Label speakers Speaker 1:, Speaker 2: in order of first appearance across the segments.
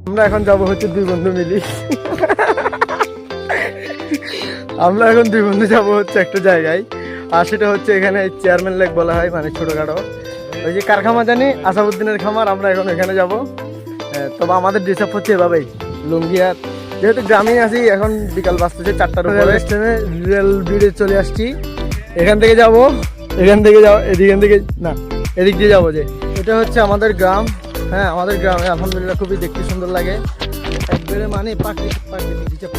Speaker 1: আমরা এখন যাবো হচ্ছে দুই বন্ধু মিলি। আমরা এখন দুই বন্ধু যাবো হচ্ছে একটা জায়গায়, আর সেটা হচ্ছে এখানে চেয়ারম্যান লেক বলা হয়, মানে ছোটখাটো ওই যে কারখামা জানি আসাদুদ্দিনের খামার, আমরা এখন এখানে যাবো। তবে আমাদের ড্রেস আপ হচ্ছে এভাবেই, লুঙ্গি। আর যেহেতু গ্রামে আছি, এখন বিকাল বাজতেছে 4টার উপরে, রেল ব্রিজে চলে আসছি। এখান থেকে যাব, এখান থেকে যাও, এদিক থেকে না, এদিক দিয়ে যাবো। যে এটা হচ্ছে আমাদের গ্রাম। হ্যাঁ, আমাদের গ্রামে আলহামদুলিল্লাহ খুবই দেখতে সুন্দর লাগে, একবারে মানে প্রাকৃতিক হিসাব।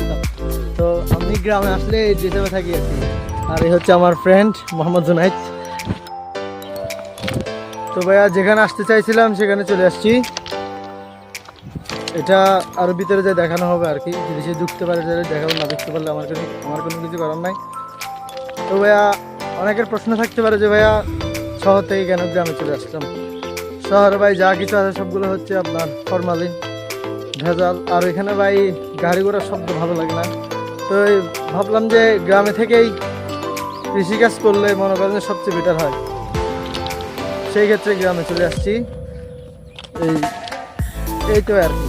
Speaker 1: তো আমি গ্রামে আসলে এই হিসাবে থাকি আর কি। আর এই হচ্ছে আমার ফ্রেন্ড মোহাম্মদ জুনাইদ। তো ভাইয়া যেখানে আসতে চাইছিলাম সেখানে চলে আসছি। এটা আরো ভিতরে যে দেখানো হবে আর কি, যদি সে ঢুকতে পারে দেখাবো, না দেখতে পারলে আমার কোনো কিছু করার নাই। তো ভাইয়া অনেকের প্রশ্ন থাকতে পারে যে ভাইয়া শহর থেকে কেন গ্রামে চলে আসলাম। শহরে ভাই যা কিছু আছে সবগুলো হচ্ছে আপনার ফরমালিন, ভেজাল। আর এখানে ভাই গাড়ি ঘোড়ার শব্দ ভালো লাগে না। তো ভাবলাম যে গ্রামে থেকেই কৃষিকাজ করলে মনে করেন সবচেয়ে বেটার হয়, সেই ক্ষেত্রে গ্রামে চলে আসছি। এই তো আর কি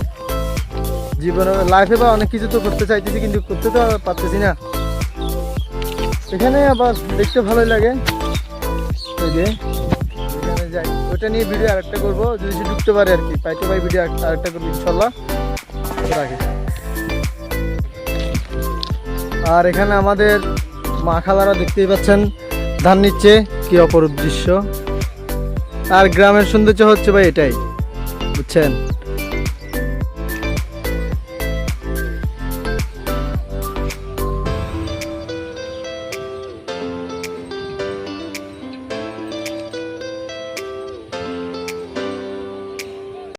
Speaker 1: জীবনে লাইফে বা অনেক কিছু তো করতে চাইতেছি, কিন্তু করতে তো পারতেছি না। এখানে আবার দেখতে ভালোই লাগে। ওই যে এখানে যাই, ওটা নিয়ে ভিডিও আরেকটা করবো যদি সে ঢুকতে পারে আর কি, পাইতে পাই ভিডিও আরেকটা করবো ইনশাল্লাহ। রাখি। আর এখানে আমাদের মা খালারা দেখতেই পাচ্ছেন ধান নিচ্ছে, কি অপরূপ দৃশ্য। আর গ্রামের সৌন্দর্য হচ্ছে ভাই এটাই, বুঝছেন।